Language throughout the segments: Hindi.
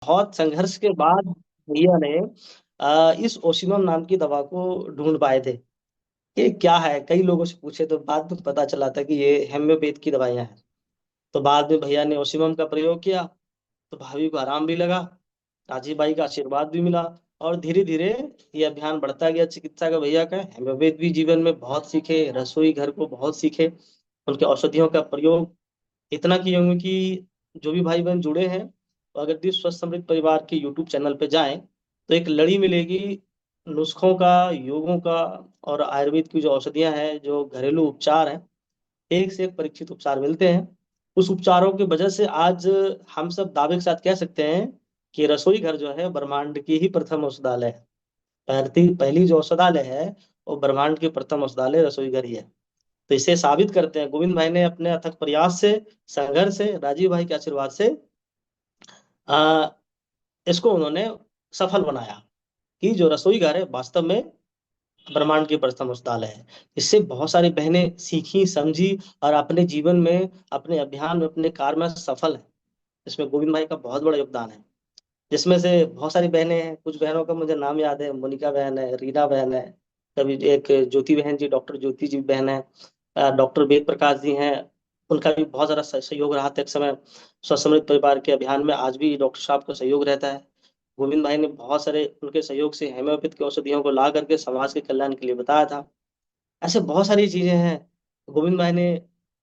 बहुत संघर्ष के बाद भैया ने इस ओसिमम नाम की दवा को ढूंढ पाए थे। ये क्या है, कई लोगों से पूछे तो बाद में पता चला था कि ये हेम्योपैथ की दवाइयां हैं। तो बाद में भैया ने ओसिमम का प्रयोग किया, तो भाभी को आराम भी लगा, राजीव भाई का आशीर्वाद भी मिला, और धीरे धीरे ये अभियान बढ़ता गया चिकित्सा का भैया का। हेम्योपैथ भी जीवन में बहुत सीखे, रसोई घर को बहुत सीखे, उनके औषधियों का प्रयोग इतना किए होंगे कि जो भी भाई बहन जुड़े हैं, तो अगर दिस स्वस्थ समृद्ध परिवार के यूट्यूब चैनल पे जाएं तो एक लड़ी मिलेगी नुस्खों का, योगों का, और आयुर्वेद की जो औषधियां हैं, जो घरेलू उपचार हैं, एक से एक परीक्षित उपचार मिलते हैं। उस उपचारों की वजह से आज हम सब दावे के साथ कह सकते हैं कि रसोई घर जो है ब्रह्मांड की ही प्रथम औषधालय है। पहली पहली जो औषधालय है वो ब्रह्मांड की प्रथम औषधालय रसोई घर ही है। तो इसे साबित करते हैं गोविंद भाई ने अपने अथक प्रयास से, संघर्ष से, राजीव भाई के आशीर्वाद से आ, इसको उन्होंने सफल बनाया कि जो रसोई घर है वास्तव में ब्रह्मांड की प्रथम औषधालय है। इससे बहुत सारी बहनें सीखी, समझी, और अपने जीवन में, अपने अभियान में, अपने कार्य में सफल है। इसमें गोविंद भाई का बहुत बड़ा योगदान है। जिसमें से बहुत सारी बहनें हैं, कुछ बहनों का मुझे नाम याद है, मोनिका बहन है, रीना बहन है, कभी एक ज्योति बहन जी, डॉक्टर ज्योति जी बहन है, डॉक्टर वेद प्रकाश जी हैं। उनका भी बहुत सारा सहयोग रहा था एक समय स्वस्थ समृद्ध परिवार के अभियान में। आज भी डॉक्टर साहब का सहयोग रहता है। गोविंद भाई ने बहुत सारे उनके सहयोग से हेम्योपैथ की औषधियों को ला करके समाज के कल्याण के लिए बताया था। ऐसे बहुत सारी चीजें हैं। गोविंद भाई ने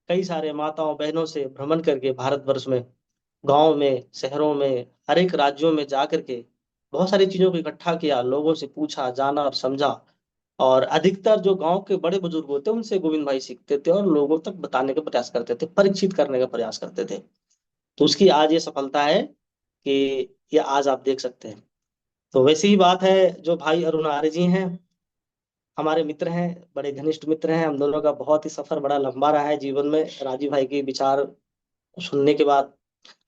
कई सारे माताओं बहनों से भ्रमण करके भारतवर्ष में, गांव में, शहरों में, हर एक राज्यों में जा करके बहुत सारी चीजों को इकट्ठा किया, लोगों से पूछा, जाना और समझा। और अधिकतर जो गांव के बड़े बुजुर्ग होते उनसे गोविंद भाई सीखते थे और लोगों तक बताने का प्रयास करते थे, परीक्षित करने का प्रयास करते थे। तो उसकी आज ये सफलता है कि ये आज आप देख सकते हैं। तो वैसी ही बात है, जो भाई अरुण आर्य जी हैं, हमारे मित्र हैं, बड़े घनिष्ठ मित्र हैं। हम दोनों का बहुत ही सफर बड़ा लंबा रहा है जीवन में। राजीव भाई के विचार सुनने के बाद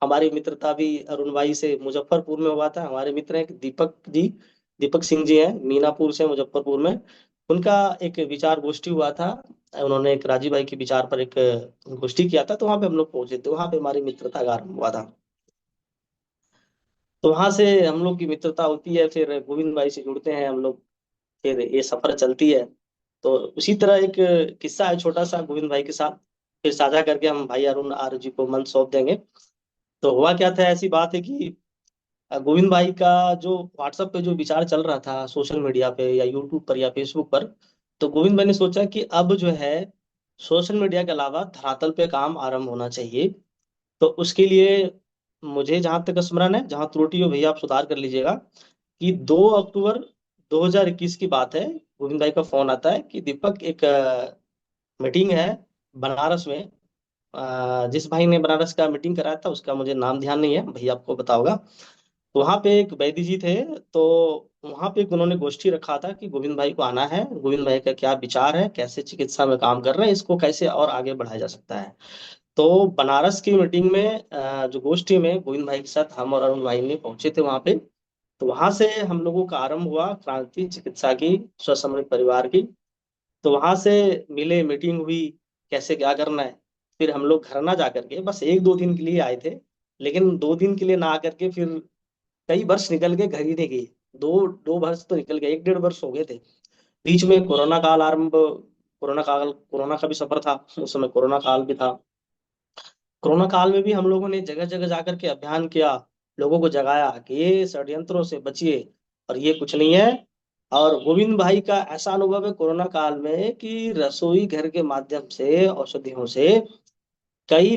हमारी मित्रता भी अरुण भाई से मुजफ्फरपुर में हुआ था। हमारे मित्र हैं दीपक जी, दीपक सिंह जी हैं, मीनापुर से, मुजफ्फरपुर में। उनका एक विचार गोष्ठी हुआ था। उन्होंने एक राजीव भाई के विचार पर एक गोष्ठी किया था, तो वहां पे हम लोग पहुंचे थे, वहां पे हमारी मित्रता का आरंभ हुआ था। तो वहां से हम लोग की मित्रता होती है, फिर गोविंद भाई से जुड़ते हैं हम लोग, फिर ये सफर चलती है। तो उसी तरह एक किस्सा है छोटा सा गोविंद भाई के साथ, फिर साझा करके हम भाई अरुण आर्य जी को मंच सौंप देंगे। तो हुआ क्या था, ऐसी बात है कि गोविंद भाई का जो व्हाट्सएप पे जो विचार चल रहा था सोशल मीडिया पे या यूट्यूब पर या फेसबुक पर, तो गोविंद भाई ने सोचा कि अब जो है सोशल मीडिया के अलावा धरातल पे काम आरंभ होना चाहिए। तो उसके लिए मुझे जहां तक स्मरण है, जहां त्रुटि हो भैया आप सुधार कर लीजिएगा, कि 2 अक्टूबर 2021 की बात है। गोविंद भाई का फोन आता है कि दीपक एक मीटिंग है बनारस में। जिस भाई ने बनारस का मीटिंग कराया था उसका मुझे नाम ध्यान नहीं है, भैया आपको बताओगा। तो वहां पे एक वैद्य जी थे। तो वहां पे एक उन्होंने गोष्ठी रखा था कि गोविंद भाई को आना है, गोविंद भाई का क्या विचार है, कैसे चिकित्सा में काम कर रहे हैं, इसको कैसे और आगे बढ़ाया जा सकता है। तो बनारस की मीटिंग में जो गोष्ठी में गोविंद भाई के साथ हम और अरुण भाई ने पहुंचे थे वहां पे। तो वहां से हम लोगों का आरंभ हुआ क्रांति चिकित्सा की, स्वस्थ समृद्ध परिवार की। तो वहां से मिले, मीटिंग हुई, कैसे क्या करना है। फिर हम लोग घर ना जा करके बस 1-2 दिन के लिए आए थे, लेकिन 2 दिन के लिए ना आकर के फिर कई वर्ष निकल गए, घर ही नहीं गए। दो दो वर्ष तो निकल गए, 1-1.5 वर्ष हो गए थे। बीच में कोरोना काल आरंभ, कोरोना का भी सफर था, उस समय कोरोना काल भी था। कोरोना काल में भी हम लोगों ने जगह जगह जाकर के अभियान किया, लोगों को जगाया कि ये षड्यंत्रों से बचिए और ये कुछ नहीं है। और गोविंद भाई का ऐसा अनुभव है कोरोना काल में कि रसोई घर के माध्यम से, औषधियों से कई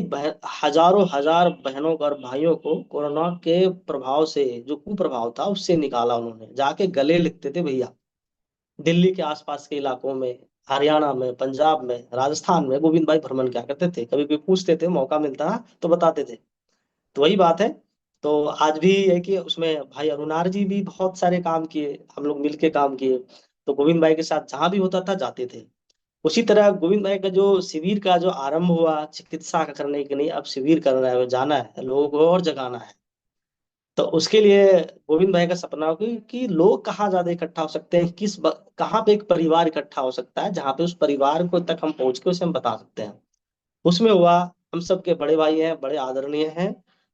हजारों हजार बहनों और भाइयों को कोरोना के प्रभाव से, जो कुप्रभाव था उससे निकाला उन्होंने। जाके गले लिखते थे भैया, दिल्ली के आसपास के इलाकों में, हरियाणा में, पंजाब में, राजस्थान में गोविंद भाई भ्रमण क्या करते थे, कभी कोई पूछते थे, मौका मिलता तो बताते थे। तो वही बात है। तो आज भी है कि उसमें भाई अरुणार जी भी बहुत सारे काम किए, हम लोग मिलके काम किए। तो गोविंद भाई के साथ जहां भी होता था जाते थे। उसी तरह गोविंद भाई का जो शिविर का जो आरंभ हुआ चिकित्सा का करने के लिए, अब शिविर करना है, जाना है, लोगों को और जगाना है। तो उसके लिए गोविंद भाई का सपना हो कि लोग कहाँ ज्यादा इकट्ठा हो सकते हैं, कहाँ पे एक परिवार इकट्ठा हो सकता है जहाँ पे उस परिवार को तक हम पहुंच के उसे हम बता सकते हैं। उसमें हुआ, हम सबके बड़े भाई हैं, बड़े आदरणीय हैं,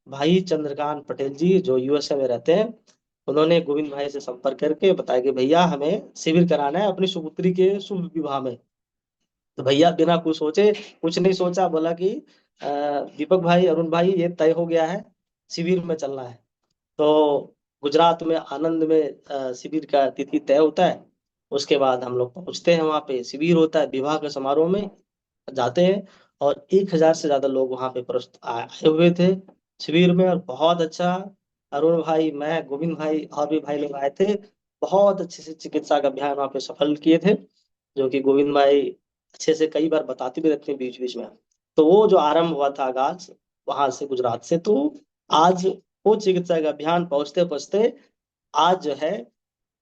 भाई चंद्रकांत पटेल जी जो यूएसए में रहते हैं, उन्होंने गोविंद भाई से संपर्क करके बताया कि भैया हमें शिविर कराना है अपनी सुपुत्री के शुभ विवाह में। तो भैया बिना कुछ सोचे, कुछ नहीं सोचा, बोला कि अ, दीपक भाई, अरुण भाई, ये तय हो गया है, शिविर में चलना है। तो गुजरात में आनंद में शिविर का तिथि तय होता है। उसके बाद हम लोग पहुंचते हैं, वहां पे शिविर होता है, विवाह के समारोह में जाते हैं। और 1,000 से ज्यादा लोग वहां पे आए हुए थे शिविर में, और बहुत अच्छा। अरुण भाई, मैं, गोविंद भाई और भी भाई लोग आए थे। बहुत अच्छे से चिकित्सा का अभियान वहां पे सफल किए थे, जो कि गोविंद भाई अच्छे से कई बार बताते भी रहते हैं बीच बीच में। तो वो जो आरंभ हुआ था आगाज वहां से, गुजरात से, तो आज वो चिकित्सा का अभियान पहुंचते पहुंचते आज जो है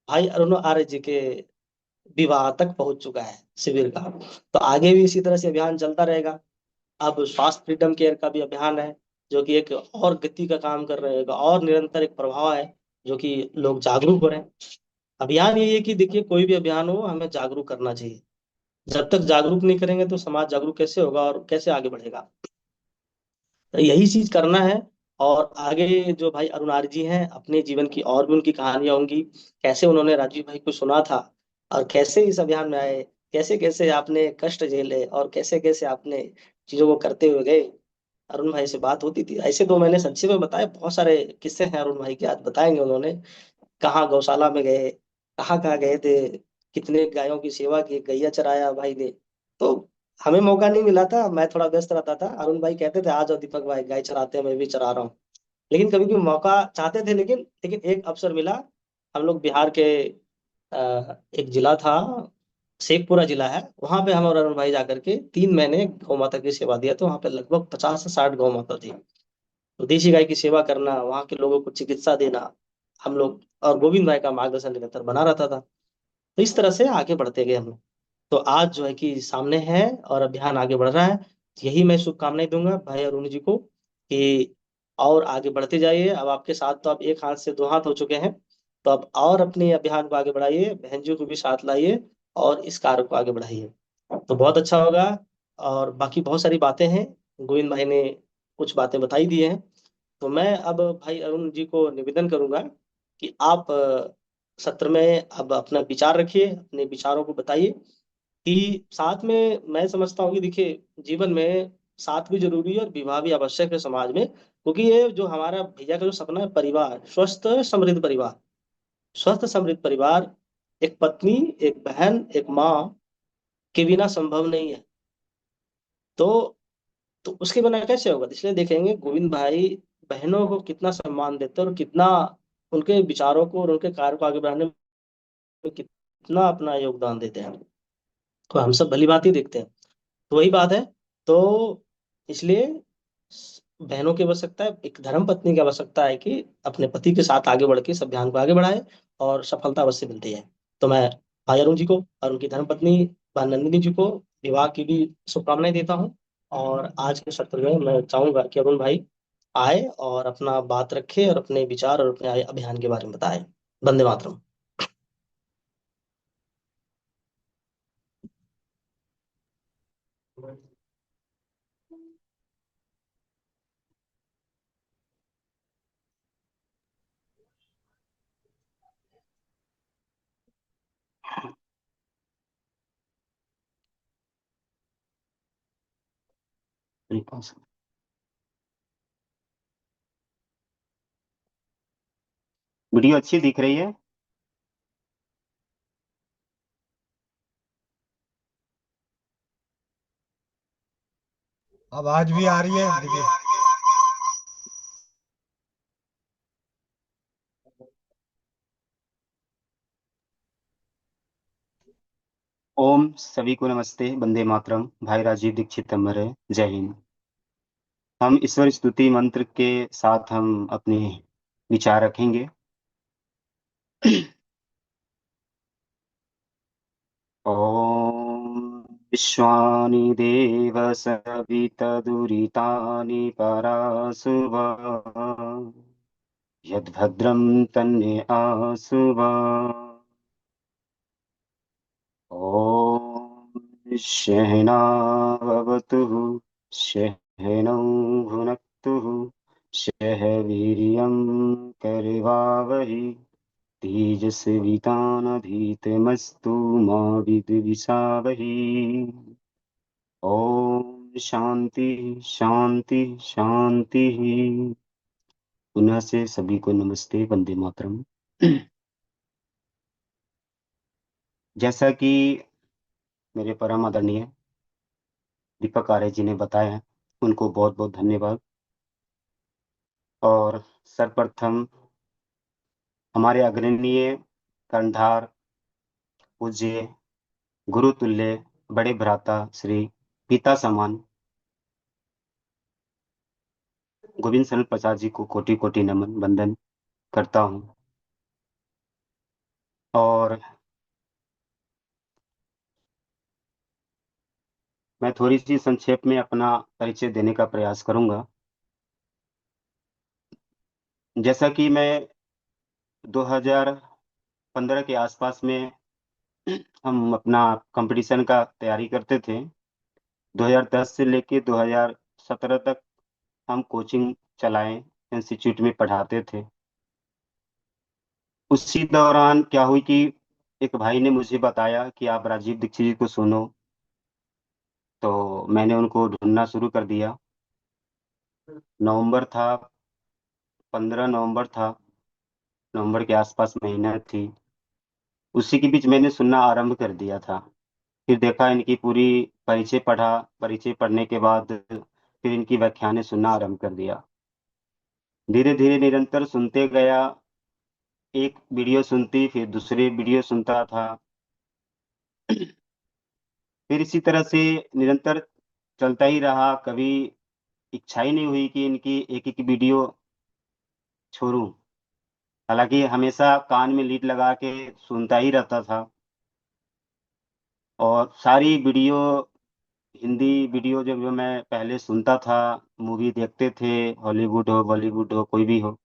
भाई अरुण आर्य जी के विवाह तक पहुंच चुका है शिविर का। तो आगे भी इसी तरह से अभियान चलता रहेगा। अब स्वास्थ्य फ्रीडम केयर का भी अभियान है, जो कि एक और गति का काम कर रहेगा, और निरंतर एक प्रभाव है, जो कि लोग जागरूक हो रहे हैं। अभियान यही है कि देखिए, कोई भी अभियान हो, हमें जागरूक करना चाहिए। जब तक जागरूक नहीं करेंगे तो समाज जागरूक कैसे होगा और कैसे आगे बढ़ेगा। तो यही चीज करना है। और आगे जो भाई अरुणारी जी हैं, अपने जीवन की और भी उनकी कहानियां होंगी, कैसे उन्होंने राजीव भाई को सुना था और कैसे इस अभियान में आए, कैसे कैसे आपने कष्ट झेले और कैसे कैसे आपने चीजों को करते हुए गए। अरुण भाई से बात होती थी, ऐसे तो मैंने संक्षेप में बताया, बहुत सारे किस्से हैं अरुण भाई के, आज बताएंगे उन्होंने कहाँ गौशाला में गए, कहाँ कहाँ गए थे, कितने गायों की सेवा की, गैया चराया भाई ने। तो हमें मौका नहीं मिला था, मैं थोड़ा व्यस्त रहता था, अरुण भाई कहते थे आ जाओ दीपक भाई, गाय चराते हैं, मैं भी चरा रहा हूँ। लेकिन कभी भी मौका चाहते थे, लेकिन लेकिन एक अवसर मिला। हम लोग बिहार के एक जिला था, शेखपुरा जिला है, वहां पे हम और अरुण भाई जाकर के 3 महीने गौ माता की सेवा दिया। तो वहां पे लगभग 50 से 60 गौ माता थी। तो देशी गाय की सेवा करना, वहां के लोगों को चिकित्सा देना, हम लोग, और गोविंद भाई का मार्गदर्शन निरंतर बना रहता था। तो इस तरह से आगे बढ़ते गए हम लोग। तो आज जो है कि सामने है और अभियान आगे बढ़ रहा है। यही मैं शुभकामनाएं दूंगा भाई अरुण जी को कि और आगे बढ़ते जाइए। अब आपके साथ तो अब एक हाथ से दो हाथ हो चुके हैं, तो अब और अपने अभियान को आगे बढ़ाइए, बहन जी को भी साथ लाइए और इस कार्य को आगे बढ़ाइए, तो बहुत अच्छा होगा। और बाकी बहुत सारी बातें हैं, गोविंद भाई ने कुछ बातें बताई दी हैं। तो मैं अब भाई अरुण जी को निवेदन करूंगा कि आप सत्र में अब अपना विचार रखिए, अपने विचारों को बताइए। कि साथ में मैं समझता हूँ कि देखिए, जीवन में साथ भी जरूरी है और विवाह भी आवश्यक है समाज में, क्योंकि ये जो हमारा भैया का जो सपना है, परिवार, स्वस्थ समृद्ध परिवार, स्वस्थ समृद्ध परिवार, एक पत्नी, एक बहन, एक माँ के बिना संभव नहीं है। तो तो उसके बिना कैसे होगा। इसलिए देखेंगे गोविंद भाई बहनों को कितना सम्मान देते हैं, और कितना उनके विचारों को और उनके कार्य को आगे बढ़ाने में कितना अपना योगदान देते हैं। तो हम सब भली बात ही देखते हैं। तो वही बात है। तो इसलिए बहनों की आवश्यकता है, एक धर्म पत्नी की आवश्यकता है कि अपने पति के साथ आगे बढ़ के इस अभियान को आगे बढ़ाए, और सफलता अवश्य मिलती है। तो मैं भाई अरुण जी को और उनकी धर्म पत्नी बहन नंदिनी जी को विवाह की भी शुभकामनाएं देता हूँ। और आज के सत्र में मैं चाहूंगा कि अरुण भाई आए और अपना बात रखे और अपने विचार और अपने अभियान के बारे में बताए। वंदे मातरम। वीडियो अच्छी दिख रही है। आवाज भी आ रही है, देखिए। ओम सभी को नमस्ते, वंदे मातरम। भाई राजीव दीक्षित अमर है। जय हिंद। हम ईश्वर स्तुति मंत्र के साथ हम अपने विचार रखेंगे। ओम विश्वानि देव सवितदुरितानि परासुवा यद्भद्रं तन्मे आसुवा। ॐ सहनाववतु सहनौ भुनक्तु शहवीर्यं करवावहै तेजस्वितानधीतमस्तु मा विद्विषावहै। ओम शांति शांति शांति। पुनः से सभी को नमस्ते, वंदे मातरम। जैसा कि मेरे परम आदरणीय दीपक आर्य जी ने बताया, उनको बहुत बहुत धन्यवाद। और सर्वप्रथम हमारे अग्रणीय कर्णधार, पूज्य, गुरुतुल्य, बड़े भ्राता श्री पिता समान गोविंद सरल प्रसाद जी को कोटि कोटि नमन वंदन करता हूँ। और मैं थोड़ी सी संक्षेप में अपना परिचय देने का प्रयास करूंगा। जैसा कि मैं 2015 के आसपास में हम अपना कंपटीशन का तैयारी करते थे। 2010 से लेके 2017 तक हम कोचिंग चलाएं, इंस्टीट्यूट में पढ़ाते थे। उसी दौरान क्या हुई कि एक भाई ने मुझे बताया कि आप राजीव दीक्षित जी को सुनो। तो मैंने उनको ढूंढना शुरू कर दिया। नवंबर था, 15 नवंबर था, नवंबर के आसपास महीना थी। उसी के बीच मैंने सुनना आरंभ कर दिया था। फिर देखा, इनकी पूरी परिचय पढ़ा। परिचय पढ़ने के बाद फिर इनकी व्याख्यानें सुनना आरंभ कर दिया। धीरे धीरे निरंतर सुनते गया। एक वीडियो सुनती, फिर दूसरे वीडियो सुनता था। फिर इसी तरह से निरंतर चलता ही रहा। कभी इच्छा ही नहीं हुई कि इनकी एक एक वीडियो छोड़ूं। हालांकि हमेशा कान में लीड लगा के सुनता ही रहता था। और सारी वीडियो, हिंदी वीडियो जब जो मैं पहले सुनता था, मूवी देखते थे, हॉलीवुड हो बॉलीवुड हो कोई भी हो,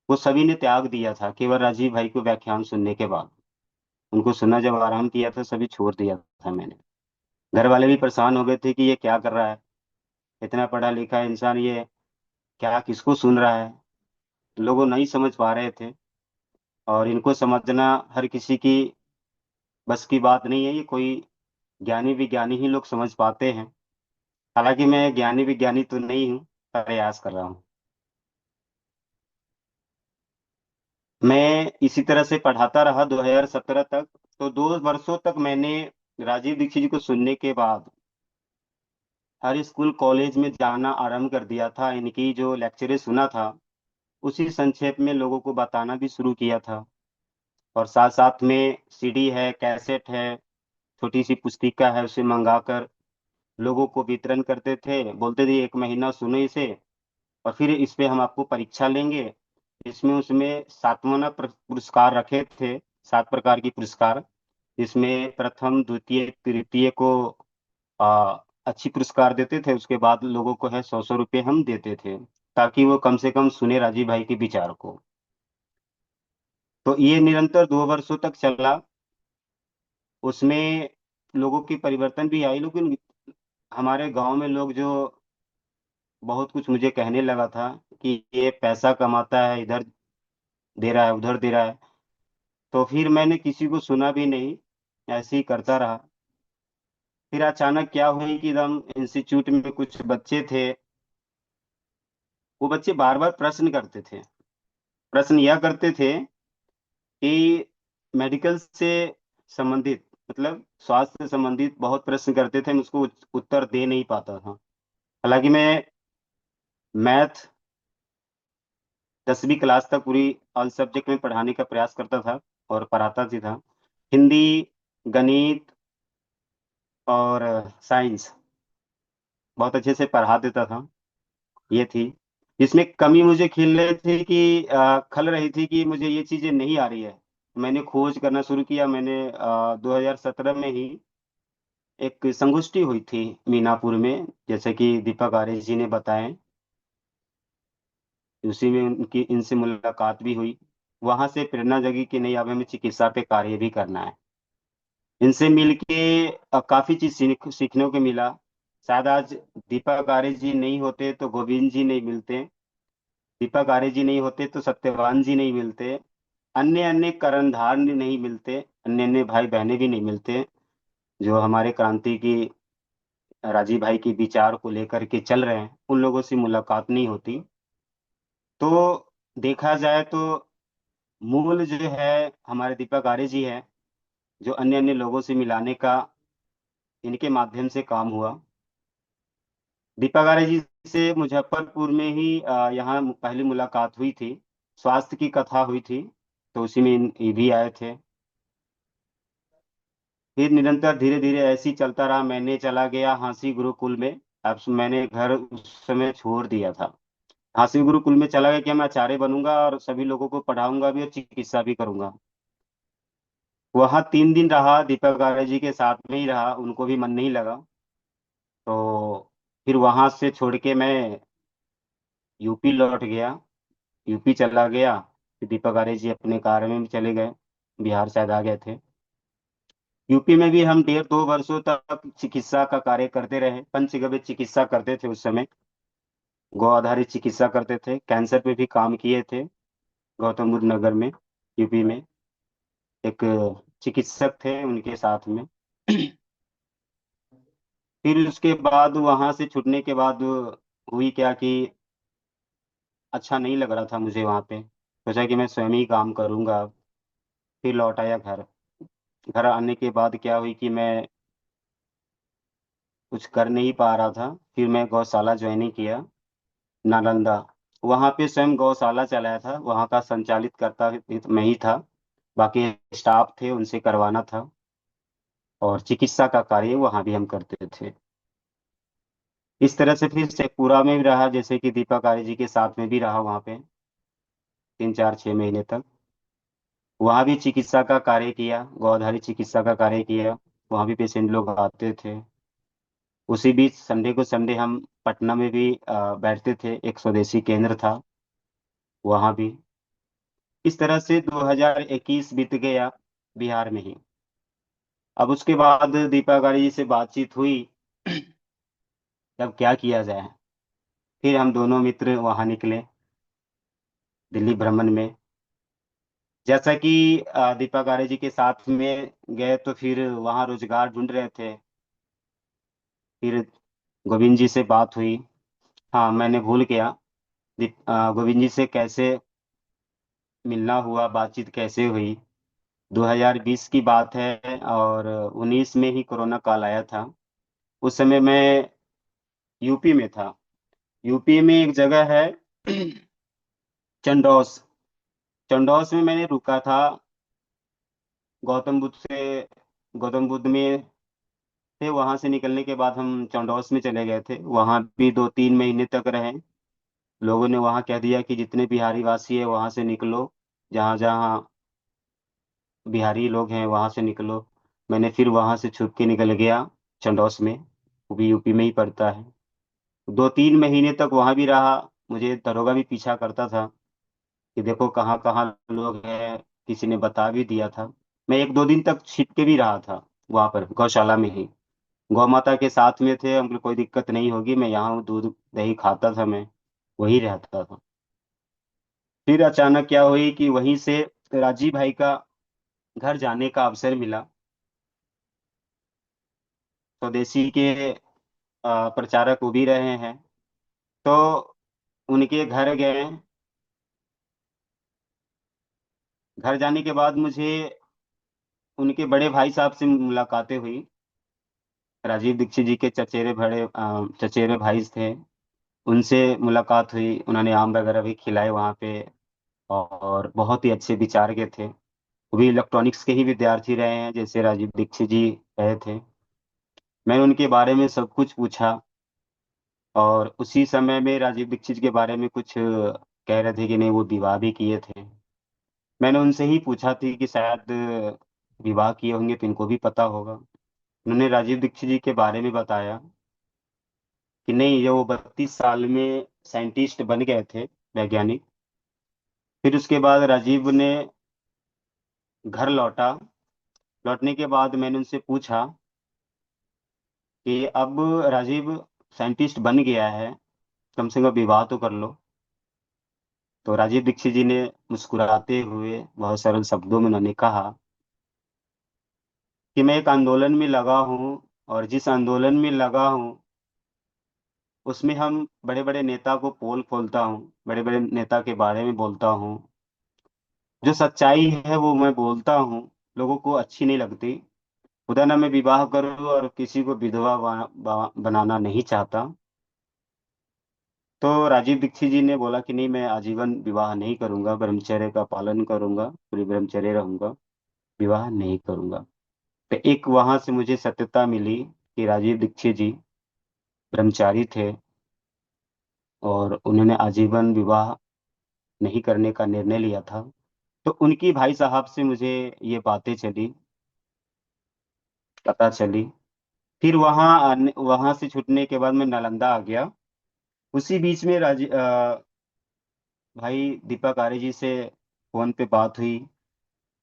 वो सभी ने त्याग दिया था केवल राजीव भाई को व्याख्यान सुनने के बाद। उनको सुनना जब आराम किया था, सभी छोड़ दिया था मैंने। घर वाले भी परेशान हो गए थे कि ये क्या कर रहा है, इतना पढ़ा लिखा इंसान ये क्या किसको सुन रहा है। लोगों नहीं समझ पा रहे थे। और इनको समझना हर किसी की बस की बात नहीं है। ये कोई ज्ञानी विज्ञानी ही लोग समझ पाते हैं। हालांकि मैं ज्ञानी विज्ञानी तो नहीं हूँ, प्रयास कर रहा हूँ। मैं इसी तरह से पढ़ाता रहा 2017 तक। तो 2 वर्षों तक मैंने राजीव दीक्षित जी को सुनने के बाद हर स्कूल कॉलेज में जाना आरंभ कर दिया था। इनकी जो लेक्चरें सुना था, उसी संक्षेप में लोगों को बताना भी शुरू किया था। और साथ साथ में सीडी है, कैसेट है, छोटी सी पुस्तिका है, उसे मंगाकर लोगों को वितरण करते थे। बोलते थे 1 महीना सुनो इसे, और फिर इस पे हम आपको परीक्षा लेंगे। इसमें उसमें सातवां पुरस्कार रखे थे, 7 प्रकार की पुरस्कार। इसमें प्रथम द्वितीय तृतीय को अच्छी पुरस्कार देते थे। उसके बाद लोगों को है 100-100 रुपये हम देते थे, ताकि वो कम से कम सुने राजीव भाई के विचार को। तो ये निरंतर 2 वर्षों तक चला। उसमें लोगों की परिवर्तन भी आई, लेकिन हमारे गांव में लोग जो बहुत कुछ मुझे कहने लगा था कि ये पैसा कमाता है, इधर दे रहा है उधर दे रहा है। तो फिर मैंने किसी को सुना भी नहीं, ऐसे ही करता रहा। फिर अचानक क्या हुई कि हम इंस्टीट्यूट में कुछ बच्चे थे। वो बच्चे बार बार प्रश्न करते थे। प्रश्न यह करते थे कि मेडिकल से संबंधित, मतलब स्वास्थ्य से संबंधित बहुत प्रश्न करते थे। मैं उसको उत्तर दे नहीं पाता था। हालांकि मैं मैथ 10वीं क्लास तक पूरी ऑल सब्जेक्ट में पढ़ाने का प्रयास करता था और पढ़ाता भी था। हिंदी, गणित और साइंस बहुत अच्छे से पढ़ा देता था। ये थी जिसमें कमी मुझे खिल रही थी कि खल रही थी कि मुझे ये चीजें नहीं आ रही है। मैंने खोज करना शुरू किया। मैंने 2017 में ही एक संगोष्ठी हुई थी मीनापुर में, जैसे कि दीपक आर्य जी ने बताया। उसी में उनकी इनसे मुलाकात भी हुई। वहां से प्रेरणा जगी कि नहीं, अब हमें चिकित्सा पे कार्य भी करना है। इनसे मिलके काफी चीज सीखने को मिला। शायद आज दीपक आर्य जी नहीं होते तो गोविंद जी नहीं मिलते। दीपक आर्य जी नहीं होते तो सत्यवान जी नहीं मिलते, अन्य अन्य कर्णधार नहीं मिलते, अन्य अन्य भाई बहनें भी नहीं मिलते जो हमारे क्रांति की, राजीव भाई के विचार को लेकर के चल रहे हैं, उन लोगों से मुलाकात नहीं होती। तो देखा जाए तो मूल जो है हमारे दीपक आर्य जी है, जो अन्य अन्य लोगों से मिलाने का इनके माध्यम से काम हुआ। दीपक आर्य जी से मुजफ्फरपुर में ही यहाँ पहली मुलाकात हुई थी, स्वास्थ्य की कथा हुई थी, तो उसी में ये भी आए थे। फिर निरंतर धीरे धीरे ऐसे ही चलता रहा, मैंने चला गया हांसी गुरुकुल में। अब मैंने घर उस समय छोड़ दिया था, हांसी गुरुकुल में चला गया कि मैं आचार्य बनूंगा और सभी लोगों को पढ़ाऊंगा भी और चिकित्सा भी करूंगा। वहाँ 3 दिन रहा, दीपक आर्य जी के साथ में ही रहा, उनको भी मन नहीं लगा। तो फिर वहां से छोड़ के मैं यूपी लौट गया, यूपी चला गया। फिर दीपक आर्य जी अपने कार्य में भी चले गए, बिहार शायद आ गए थे। यूपी में भी हम 1.5-2 वर्षों तक चिकित्सा का कार्य करते रहे, पंचगव्य चिकित्सा करते थे उस समय, गौ आधारित चिकित्सा करते थे, कैंसर पे भी काम किए थे गौतम बुद्ध नगर में, यूपी में एक चिकित्सक थे उनके साथ में। फिर उसके बाद वहां से छुटने के बाद हुई क्या कि अच्छा नहीं लग रहा था मुझे वहां पे, सोचा कि मैं स्वयं ही काम करूंगा। फिर लौट आया घर। घर आने के बाद क्या हुई कि मैं कुछ कर नहीं पा रहा था, फिर मैं गौशाला ज्वाइनिंग किया, नालंदा। वहाँ पे स्वयं गौशाला चलाया था, वहाँ का संचालित करता मैं ही था, बाकी स्टाफ थे उनसे करवाना था। और चिकित्सा का कार्य वहाँ भी हम करते थे। इस तरह से फिर शेखपुरा में भी रहा, जैसे कि दीपक आर्य जी के साथ में भी रहा वहाँ पे 3-4-6 महीने तक। वहाँ भी चिकित्सा का कार्य किया, गौधारी चिकित्सा का कार्य किया। वहाँ भी पेशेंट लोग आते थे। उसी बीच संडे को संडे हम पटना में भी बैठते थे, एक स्वदेशी केंद्र था वहाँ भी। इस तरह से 2021 बीत गया बिहार में ही। अब उसके बाद दीपक आर्य जी से बातचीत हुई, तब क्या किया जाए। फिर हम दोनों मित्र वहाँ निकले दिल्ली भ्रमण में। जैसा कि दीपक आर्य जी के साथ में गए तो फिर वहाँ रोजगार ढूंढ रहे थे। फिर गोविंद जी से बात हुई। हाँ, मैंने भूल गया, गोविंद जी से कैसे मिलना हुआ, बातचीत कैसे हुई। 2020 की बात है और 19 में ही कोरोना काल आया था। उस समय मैं यूपी में था। यूपी में एक जगह है चंडौस। चंडौस में मैंने रुका था। गौतम बुद्ध से गौतम बुद्ध में थे, वहां से निकलने के बाद हम चंडौस में चले गए थे, वहां भी 2-3 महीने तक रहे। लोगों ने वहां कह दिया कि जितने बिहारी वासी है वहां से निकलो, जहां जहां बिहारी लोग हैं वहां से निकलो। मैंने फिर वहां से छुप के निकल गया चंडौस में, वो भी यूपी में ही पड़ता है। 2-3 महीने तक वहां भी रहा। मुझे दरोगा भी पीछा करता था कि देखो कहाँ कहाँ लोग हैं, किसी ने बता भी दिया था। मैं 1-2 दिन तक छिप के भी रहा था वहां पर गौशाला में ही। गौ माता के साथ में थे, हमको कोई दिक्कत नहीं होगी, मैं यहाँ हूँ, दूध दही खाता था मैं, वही रहता था। फिर अचानक क्या हुई कि वहीं से राजीव भाई का घर जाने का अवसर मिला। स्वदेशी के प्रचारक वो भी रहे हैं, तो उनके घर गए। घर जाने के बाद मुझे उनके बड़े भाई साहब से मुलाकातें हुई। राजीव दीक्षित जी के चचेरे भाई थे, उनसे मुलाकात हुई। उन्होंने आम वगैरह भी खिलाए वहाँ पे, और बहुत ही अच्छे विचार के थे। वो भी इलेक्ट्रॉनिक्स के ही विद्यार्थी रहे हैं जैसे राजीव दीक्षित जी रहे थे। मैंने उनके बारे में सब कुछ पूछा, और उसी समय में राजीव दीक्षित के बारे में कुछ कह रहे थे कि नहीं वो विवाह भी किए थे। मैंने उनसे ही पूछा थी कि शायद विवाह किए होंगे तो इनको भी पता होगा। उन्होंने राजीव दीक्षित जी के बारे में बताया कि नहीं, ये वो 32 साल में साइंटिस्ट बन गए थे, वैज्ञानिक। फिर उसके बाद राजीव ने घर लौटा। लौटने के बाद मैंने उनसे पूछा कि अब राजीव साइंटिस्ट बन गया है, कम से कम विवाह तो कर लो। तो राजीव दीक्षित जी ने मुस्कुराते हुए बहुत सरल शब्दों में उन्होंने कहा कि मैं एक आंदोलन में लगा हूँ, और जिस आंदोलन में लगा हूँ उसमें हम बड़े बड़े नेता को पोल खोलता हूँ, बड़े बड़े नेता के बारे में बोलता हूँ। जो सच्चाई है वो मैं बोलता हूँ, लोगों को अच्छी नहीं लगती। खुदा ना मैं विवाह करूँ और किसी को विधवा बनाना नहीं चाहता। तो राजीव दीक्षित जी ने बोला कि नहीं, मैं आजीवन विवाह नहीं करूंगा, ब्रह्मचर्य का पालन करूंगा, पूरी ब्रह्मचर्य रहूंगा, विवाह नहीं करूंगा। तो एक वहां से मुझे सत्यता मिली कि राजीव दीक्षित जी ब्रह्मचारी थे और उन्होंने आजीवन विवाह नहीं करने का निर्णय लिया था। तो उनकी भाई साहब से मुझे ये बातें चली, पता चली। फिर वहां से छूटने के बाद मैं नालंदा आ गया। उसी बीच में भाई दीपक आर्य जी से फोन पे बात हुई।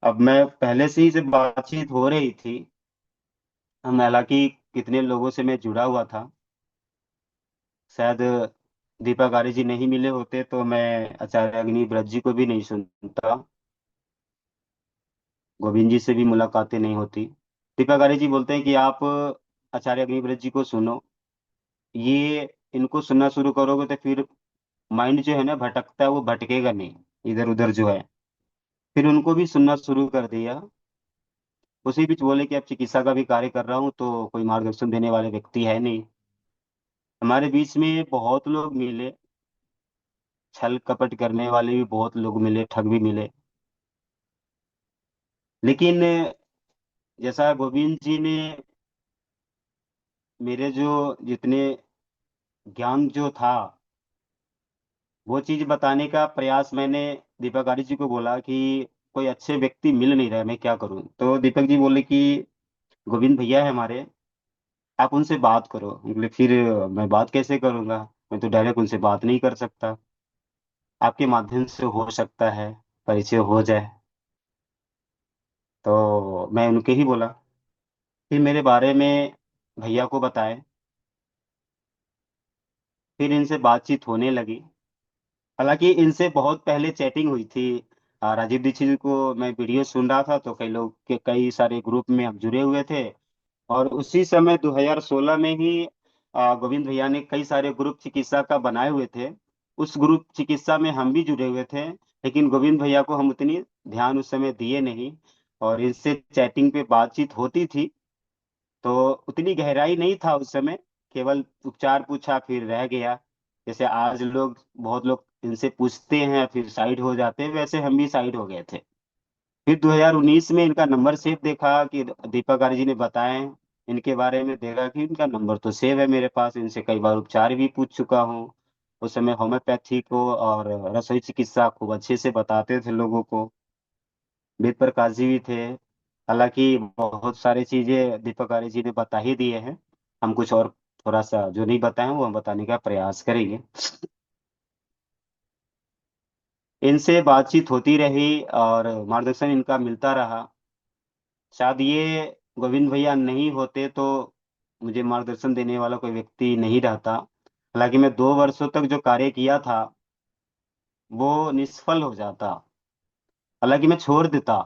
अब मैं पहले से ही से बातचीत हो रही थी। हम हालांकि कितने लोगों से मैं जुड़ा हुआ था, शायद दीपक आर्य जी नहीं मिले होते तो मैं आचार्य अग्नि व्रत जी को भी नहीं सुनता, गोविंद जी से भी मुलाकातें नहीं होती। दीपक आर्य जी बोलते हैं कि आप आचार्य अग्नि व्रत जी को सुनो, ये इनको सुनना शुरू करोगे तो फिर माइंड जो है ना भटकता है, वो भटकेगा नहीं इधर उधर जो है। फिर उनको भी सुनना शुरू कर दिया। उसी बीच बोले कि अब चिकित्सा का भी कार्य कर रहा हूँ तो कोई मार्गदर्शन देने वाले व्यक्ति है नहीं। हमारे बीच में बहुत लोग मिले, छल कपट करने वाले भी बहुत लोग मिले, ठग भी मिले। लेकिन जैसा गोविंद जी ने मेरे जो जितने ज्ञान जो था वो चीज बताने का प्रयास मैंने दीपक आर्य जी को बोला कि कोई अच्छे व्यक्ति मिल नहीं रहे, मैं क्या करूं। तो दीपक जी बोले कि गोविंद भैया है हमारे, आप उनसे बात करो। मैं बोले फिर मैं बात कैसे करूंगा, मैं तो डायरेक्ट उनसे बात नहीं कर सकता, आपके माध्यम से हो सकता है परिचय हो जाए। तो मैं उनके ही बोला, फिर मेरे बारे में भैया को बताए। फिर इनसे बातचीत होने लगी। हालांकि इनसे बहुत पहले चैटिंग हुई थी। राजीव दीक्षित जी को मैं वीडियो सुन रहा था तो कई लोग के कई सारे ग्रुप में हम जुड़े हुए थे। और उसी समय 2016 में ही गोविंद भैया ने कई सारे ग्रुप चिकित्सा का बनाए हुए थे। उस ग्रुप चिकित्सा में हम भी जुड़े हुए थे, लेकिन गोविंद भैया को हम उतनी ध्यान उस समय दिए नहीं। और इनसे चैटिंग पे बातचीत होती थी तो उतनी गहराई नहीं था उस समय, केवल उपचार पूछा फिर रह गया। जैसे आज लोग बहुत लोग इनसे पूछते हैं फिर साइड हो जाते हैं, वैसे हम भी साइड हो गए थे। फिर 2019 में इनका नंबर सेव देखा कि दीपक आर्य जी ने बताए इनके बारे में, देखा कि इनका नंबर तो सेव है मेरे पास, इनसे कई बार उपचार भी पूछ चुका हूँ। उस समय होम्योपैथी को और रसोई चिकित्सा खूब अच्छे से बताते थे लोगों को। वेद प्रकाश जी भी थे। हालांकि बहुत सारी चीजें दीपक आर्य जी ने बता ही दिए हैं, हम कुछ और थोड़ा सा जो नहीं बताए हैं वो हम बताने का प्रयास करेंगे। इनसे बातचीत होती रही और मार्गदर्शन इनका मिलता रहा। शायद ये गोविंद भैया नहीं होते तो मुझे मार्गदर्शन देने वाला कोई व्यक्ति नहीं रहता। हालांकि मैं 2 वर्षों तक जो कार्य किया था वो निष्फल हो जाता, हालांकि मैं छोड़ देता,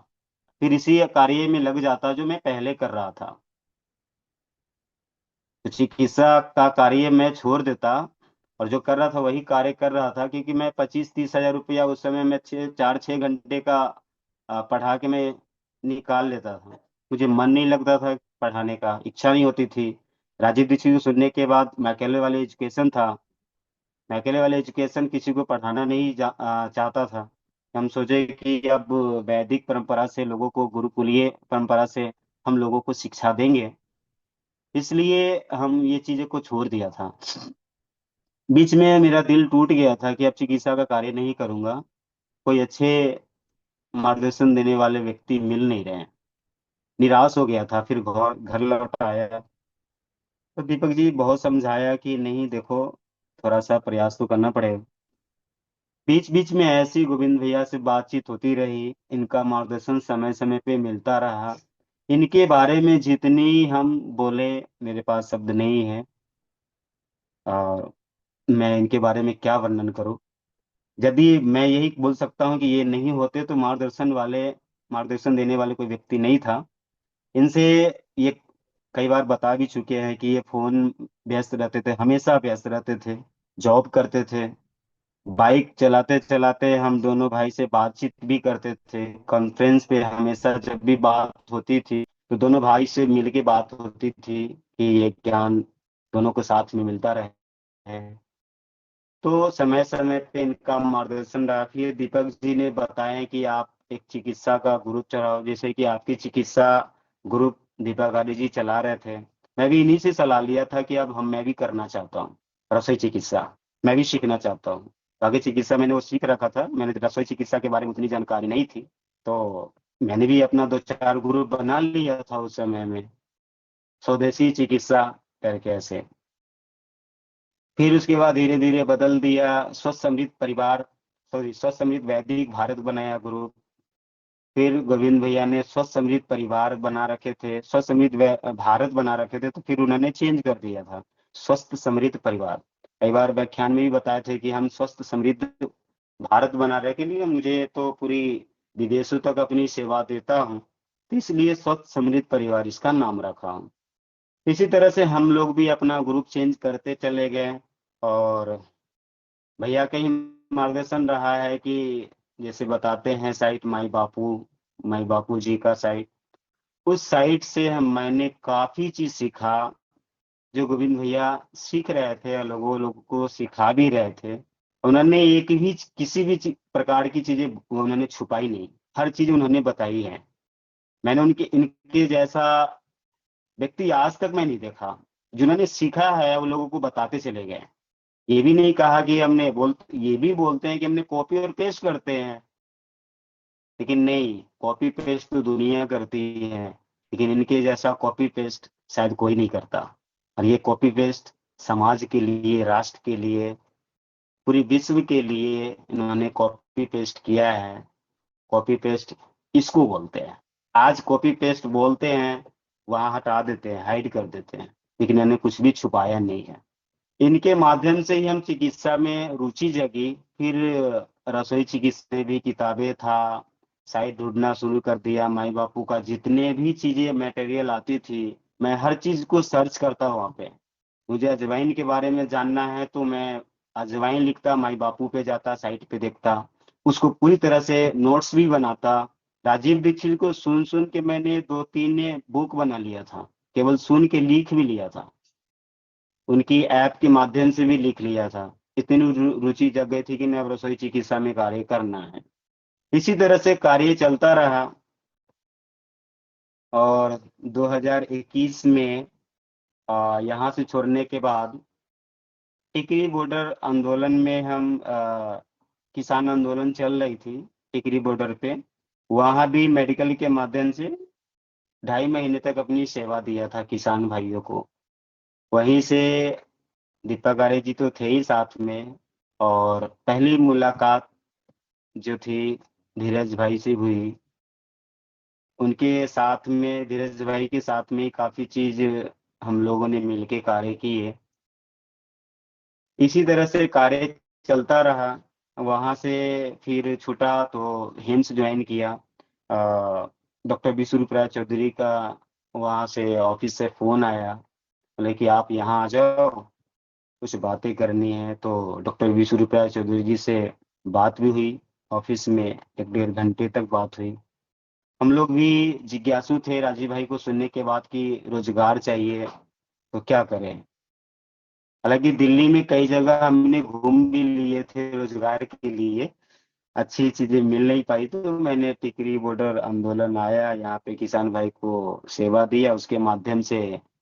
फिर इसी कार्य में लग जाता जो मैं पहले कर रहा था। तो चिकित्सा का कार्य मैं छोड़ देता और जो कर रहा था वही कार्य कर रहा था, क्योंकि मैं 25-30 हजार रुपया उस समय मैं 4-6 घंटे का पढ़ा के मैं निकाल लेता था। मुझे मन नहीं लगता था पढ़ाने का, इच्छा नहीं होती थी। राजीव दीक्षित को सुनने के बाद मैकेले वाले एजुकेशन था, मैकेले वाले एजुकेशन किसी को पढ़ाना नहीं चाहता था। हम सोचे कि अब वैदिक परंपरा से लोगों को, गुरुकुलीय परंपरा से हम लोगों को शिक्षा देंगे, इसलिए हम ये चीजें को छोड़ दिया था। बीच में मेरा दिल टूट गया था कि अब चिकित्सा का कार्य नहीं करूंगा, कोई अच्छे मार्गदर्शन देने वाले व्यक्ति मिल नहीं रहे हैं। निराश हो गया था, फिर घर घर लौट आया तो दीपक जी बहुत समझाया कि नहीं देखो, थोड़ा सा प्रयास तो करना पड़ेगा। बीच बीच में ऐसी गोविंद भैया से बातचीत होती रही, इनका मार्गदर्शन समय समय पे मिलता रहा। इनके बारे में जितनी हम बोले मेरे पास शब्द नहीं है, और मैं इनके बारे में क्या वर्णन करूं। यदि मैं यही बोल सकता हूँ कि ये नहीं होते तो मार्गदर्शन देने वाले कोई व्यक्ति नहीं था। इनसे ये कई बार बता भी चुके हैं कि ये फोन व्यस्त रहते थे, हमेशा व्यस्त रहते थे, जॉब करते थे। बाइक चलाते चलाते हम दोनों भाई से बातचीत भी करते थे, कॉन्फ्रेंस पे हमेशा जब भी बात होती थी तो दोनों भाई से मिलके बात होती थी कि ये ज्ञान दोनों को साथ में मिलता रहे। तो समय समय पे इनका मार्गदर्शन रहा। फिर दीपक जी ने बताया कि आप एक चिकित्सा का ग्रुप चलाओ, जैसे कि आपकी चिकित्सा ग्रुप दीपक आर्य जी चला रहे थे। मैं भी इन्हीं से सलाह लिया था कि अब मैं भी करना चाहता हूँ रसोई चिकित्सा, मैं भी सीखना चाहता हूँ। आगे चिकित्सा मैंने वो सीख रखा था, मैंने रसोई चिकित्सा के बारे में उतनी जानकारी नहीं थी। तो मैंने भी अपना 2-4 ग्रुप बना लिया था उस समय में, स्वदेशी चिकित्सा करके ऐसे। फिर उसके बाद धीरे धीरे बदल दिया, स्वस्थ समृद्ध परिवार, सॉरी स्वस्थ समृद्ध वैदिक भारत बनाया ग्रुप। फिर गोविंद भैया ने स्वस्थ समृद्ध परिवार बना रखे थे, स्वस्थ समृद्ध भारत बना रखे थे, तो फिर उन्होंने चेंज कर दिया था स्वस्थ समृद्ध परिवार। कई बार व्याख्यान में भी बताए थे कि हम स्वस्थ समृद्ध भारत बना रहे के लिए मुझे तो पूरी विदेशों तक अपनी सेवा देता हूँ, तो इसलिए स्वस्थ समृद्ध परिवार इसका नाम रखा हूँ। इसी तरह से हम लोग भी अपना ग्रुप चेंज करते चले गए। और भैया का ही मार्गदर्शन रहा है कि जैसे बताते हैं साइट माई बापू जी का साइट, उस साइट से मैंने काफी चीज सीखा। जो गोविंद भैया सीख रहे थे, लोगों लोगों को सिखा भी रहे थे, उन्होंने एक भी किसी भी प्रकार की चीजें उन्होंने छुपाई नहीं, हर चीज उन्होंने बताई है। मैंने उनके इनके जैसा व्यक्ति आज तक मैं नहीं देखा। जिन्होंने सीखा है वो लोगों को बताते चले गए। ये भी नहीं कहा कि ये भी बोलते हैं कि हमने कॉपी और पेस्ट करते हैं, लेकिन नहीं, कॉपी पेस्ट तो दुनिया करती है, लेकिन इनके जैसा कॉपी पेस्ट शायद कोई नहीं करता। और ये कॉपी पेस्ट समाज के लिए, राष्ट्र के लिए, पूरी विश्व के लिए इन्होंने कॉपी पेस्ट किया है। कॉपी पेस्ट इसको बोलते हैं। आज कॉपी पेस्ट बोलते हैं, वहां हटा देते हैं, हाइड कर देते हैं, लेकिन इन्होंने कुछ भी छुपाया नहीं है। इनके माध्यम से ही हम चिकित्सा में रुचि जगी। फिर रसोई चिकित्सा में भी किताबें था, साइट ढूंढना शुरू कर दिया। माई बापू का जितने भी चीजें मटेरियल आती थी, मैं हर चीज को सर्च करता वहाँ पे। मुझे अजवाइन के बारे में जानना है तो मैं अजवाइन लिखता, माई बापू पे जाता, साइट पे देखता, उसको पूरी तरह से नोट्स भी बनाता। राजीव दीक्षित को सुन सुन के मैंने 2-3 बुक बना लिया था, केवल सुन के लिख भी लिया था, उनकी ऐप के माध्यम से भी लिख लिया था। इतनी रुचि जग गई थी कि मैं अब रसोई चिकित्सा में कार्य करना है। इसी तरह से कार्य चलता रहा। और 2021 में यहाँ से छोड़ने के बाद टिकरी बॉर्डर आंदोलन में हम किसान आंदोलन चल रही थी टिकरी बॉर्डर पे, वहां भी मेडिकल के माध्यम से 2.5 महीने तक अपनी सेवा दिया था किसान भाइयों को। वहीं से दीपक आर्य जी तो थे ही साथ में। और पहली मुलाकात जो थी धीरज भाई से हुई, उनके साथ में, धीरज भाई के साथ में काफी चीज हम लोगों ने मिलके कार्य किए। इसी तरह से कार्य चलता रहा। वहां से फिर छूटा तो हिम्स ज्वाइन किया। डॉक्टर विष्णु राय चौधरी का वहां से ऑफिस से फोन आया, बोले कि आप यहाँ आ जाओ, कुछ बातें करनी है। तो डॉक्टर विष्णु राय चौधरी जी से बात भी हुई, ऑफिस में 1-1.5 घंटे तक बात हुई। हम लोग भी जिज्ञासु थे राजीव भाई को सुनने के बाद कि रोजगार चाहिए तो क्या करें। हालांकि दिल्ली में कई जगह हमने घूम भी लिए थे रोजगार के लिए, अच्छी चीजें मिल नहीं पाई, तो मैंने टिकरी बॉर्डर आंदोलन आया, यहाँ पे किसान भाई को सेवा दिया, उसके माध्यम से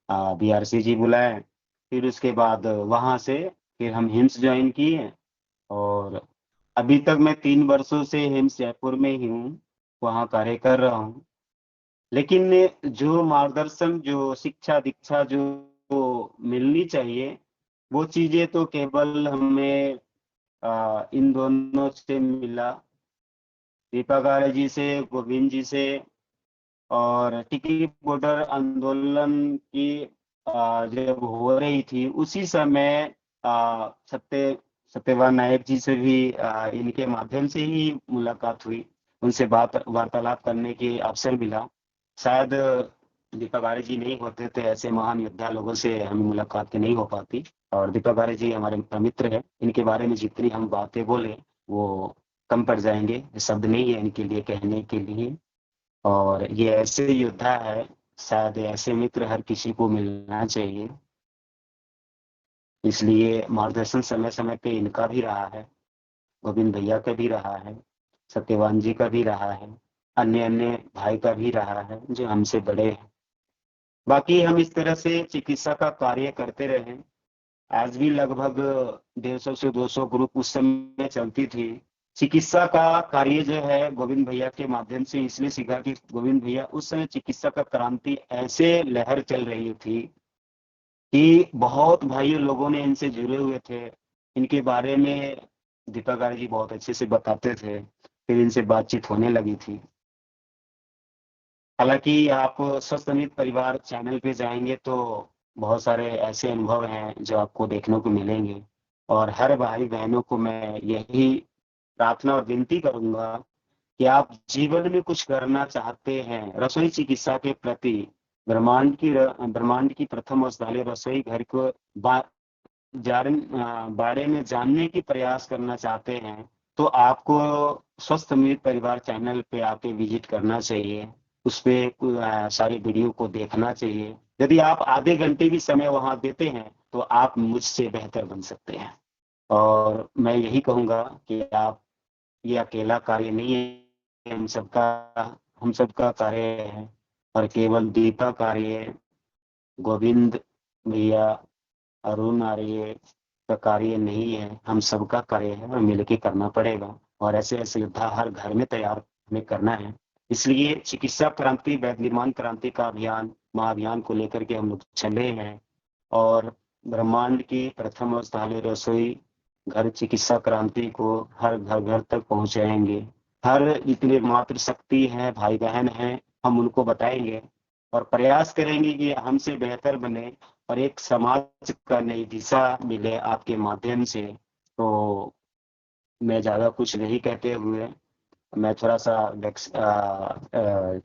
बीआरसी जी बुलाए। फिर उसके बाद वहां से फिर हम हिम्स ज्वाइन किए। और अभी तक मैं 3 वर्षों से हिम्स जयपुर में ही हूँ, वहाँ कार्य कर रहा हूँ। लेकिन जो मार्गदर्शन, जो शिक्षा दीक्षा जो मिलनी चाहिए, वो चीजें तो केवल हमें इन दोनों से मिला, दीपक आर्य जी से, गोविंद जी से। और टिकरी बॉर्डर आंदोलन की जब हो रही थी उसी समय सत्य सत्यवान नायक जी से भी इनके माध्यम से ही मुलाकात हुई। उनसे बात वार्तालाप करने के अवसर मिला। शायद दीपक आर्य जी नहीं होते तो ऐसे महान योद्धा लोगों से हमें मुलाकात नहीं हो पाती। और दीपक आर्य जी हमारे मित्र हैं, इनके बारे में जितनी हम बातें बोले वो कम पड़ जाएंगे, शब्द नहीं है इनके लिए कहने के लिए। और ये ऐसे योद्धा है, शायद ऐसे मित्र हर किसी को मिलना चाहिए। इसलिए मार्गदर्शन समय समय पे इनका भी रहा है, गोविंद भैया का भी रहा है, सत्यवान जी का भी रहा है, अन्य अन्य भाई का भी रहा है जो हमसे बड़े हैं। बाकी हम इस तरह से चिकित्सा का कार्य करते रहे। आज भी लगभग 150 से 200 ग्रुप उस समय चलती थी। चिकित्सा का कार्य जो है गोविंद भैया के माध्यम से इसलिए सीखा कि गोविंद भैया उस समय चिकित्सा का क्रांति ऐसे लहर चल रही थी कि बहुत भाइयों लोगों ने इनसे जुड़े हुए थे। इनके बारे में दीपक आर्य जी बहुत अच्छे से बताते थे, फिर इनसे बातचीत होने लगी थी। हालांकि आप स्वस्थ अमित परिवार चैनल पे जाएंगे तो बहुत सारे ऐसे अनुभव हैं जो आपको देखने को मिलेंगे। और हर भाई बहनों को मैं यही प्रार्थना और विनती करूंगा कि आप जीवन में कुछ करना चाहते हैं रसोई चिकित्सा के प्रति, ब्रह्मांड की प्रथम औषधालय रसोई घर को बारे में जानने की प्रयास करना चाहते हैं, तो आपको स्वस्थ अमृत परिवार चैनल पे आके विजिट करना चाहिए। उस पे सारी वीडियो को देखना चाहिए। यदि आप आधे घंटे भी समय वहां देते हैं तो आप मुझसे बेहतर बन सकते हैं। और मैं यही कहूंगा कि आप, ये अकेला कार्य नहीं है, हम सबका कार्य है। और केवल दीपक कार्य, गोविंद भैया, अरुण आर्य का कार्य नहीं है, हम सबका कार्य है और मिलके करना पड़ेगा। और ऐसे ऐसे योद्धा हर घर में तैयार हमें करना है। इसलिए चिकित्सा क्रांति वैध निर्माण क्रांति का अभियान, महाअभियान को लेकर के हम लोग चले हैं। और ब्रह्मांड की प्रथम स्थानीय रसोई घर चिकित्सा क्रांति को हर घर घर तक पहुंचाएंगे। हर जितने मातृशक्ति है, भाई बहन हैं, हम उनको बताएंगे और प्रयास करेंगे कि हमसे बेहतर बने और एक समाज का नई दिशा मिले आपके माध्यम से। तो मैं ज्यादा कुछ नहीं कहते हुए, मैं थोड़ा सा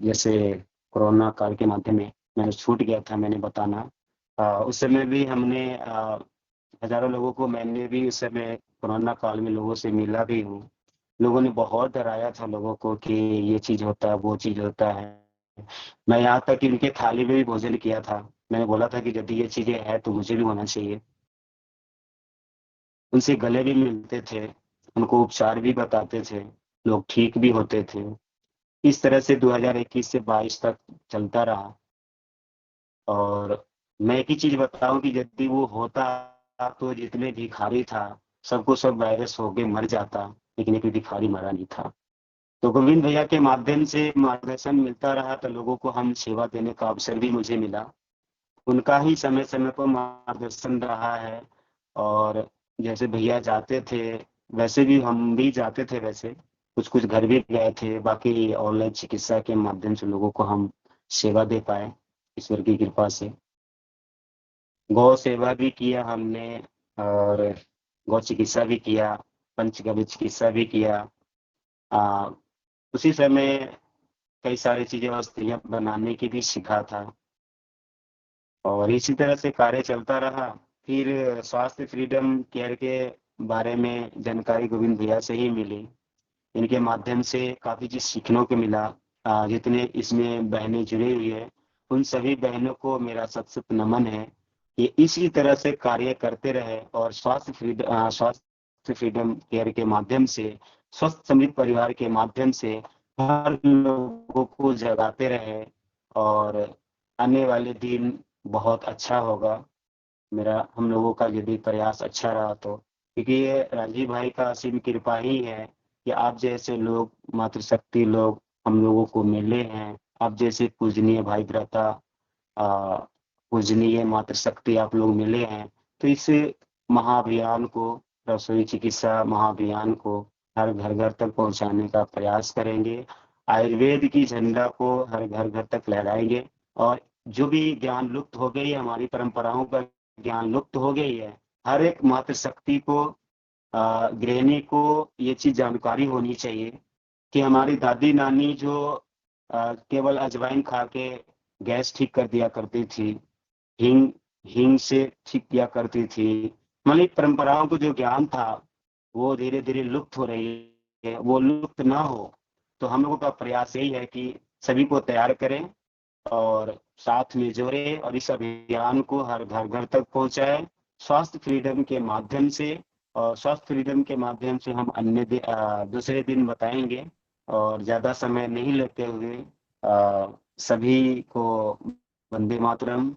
जैसे कोरोना काल के माध्यम में मैंने छूट गया था मैंने बताना। उस समय भी हमने हजारों लोगों को, मैंने भी उस समय कोरोना काल में लोगों से मिला भी हूँ। लोगों ने बहुत डराया था लोगों को कि ये चीज होता है वो चीज होता है। मैं यहाँ तक कि उनके थाली में भी भोजन किया था। मैंने बोला था कि यदि ये चीजें हैं तो मुझे भी होना चाहिए। उनसे गले भी मिलते थे, उनको उपचार भी बताते थे, लोग ठीक भी होते थे। इस तरह से 2021 से 22 तक चलता रहा। और मैं एक ही चीज बताऊं कि यदि वो होता तो जितने भिखारी था सबको सब वायरस होके मर जाता, लेकिन एक भी भिखारी मरा नहीं था। तो गोविंद भैया के माध्यम से मार्गदर्शन मिलता रहा तो लोगों को हम सेवा देने का अवसर भी मुझे मिला। उनका ही समय समय पर मार्गदर्शन रहा है। और जैसे भैया जाते थे वैसे भी हम भी जाते थे, वैसे कुछ कुछ घर भी गए थे। बाकी ऑनलाइन चिकित्सा के माध्यम से लोगों को हम सेवा दे पाए ईश्वर की कृपा से। गौ सेवा भी किया हमने, और गौ चिकित्सा भी किया, पंचगव्य चिकित्सा भी किया। आ, उसी समय कई सारी चीजें औषधियाँ बनाने की भी सीखा था। और इसी तरह से कार्य चलता रहा। फिर स्वास्थ्य फ्रीडम केयर के बारे में जानकारी गोविंद भैया से ही मिली। इनके माध्यम से काफी चीज सीखने को मिला। जितने इसमें बहनें जुड़ी हुई है उन सभी बहनों को मेरा सत सत नमन है कि इसी तरह से कार्य करते रहे और स्वास्थ्य फ्रीडम केयर के माध्यम से, स्वस्थ समृद्ध परिवार के माध्यम से हर लोगों को जगाते रहे। और आने वाले दिन बहुत अच्छा होगा। मेरा हम लोगों का यदि प्रयास अच्छा रहा तो, क्योंकि ये राजीव भाई का असीम कृपा ही है कि आप जैसे लोग, मातृशक्ति लोग हम लोगों को मिले हैं। आप जैसे पूजनीय भाई भ्राता, आ, पूजनीय मातृशक्ति आप लोग मिले हैं। तो इस महाअभियान को, रसोई चिकित्सा महाअभियान को हर घर घर तक पहुंचाने का प्रयास करेंगे। आयुर्वेद की झंडा को हर घर घर तक लहराएंगे। और जो भी ज्ञान लुप्त हो गई है, हमारी परंपराओं का ज्ञान लुप्त हो गई है, हर एक मातृशक्ति को गृहिणी को ये चीज जानकारी होनी चाहिए कि हमारी दादी नानी जो केवल अजवाइन खा के गैस ठीक कर दिया करती थी, हींग हींग से ठीक किया करती थी, मतलब परंपराओं को जो ज्ञान था वो धीरे धीरे लुप्त हो रही है। वो लुप्त ना हो तो हम लोगों का प्रयास यही है कि सभी को तैयार करें और साथ में जोड़े और इस अभियान को हर घर घर तक पहुंचाए स्वास्थ्य फ्रीडम के माध्यम से। और स्वास्थ्य फ्रीडम के माध्यम से हम दूसरे दिन बताएंगे। और ज्यादा समय नहीं लेते हुए सभी को वंदे मातरम।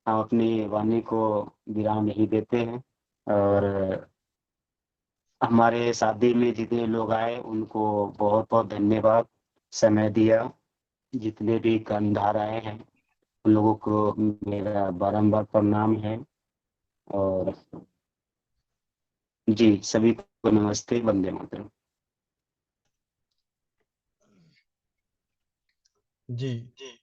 हम अपनी वाणी को विराम यही देते हैं। और हमारे शादी में जितने लोग आए उनको बहुत बहुत धन्यवाद, समय दिया। जितने भी कर्णधार आए हैं उन लोगों को मेरा बारंबार प्रणाम है। और जी, सभी को नमस्ते, वंदे मातरम। जी।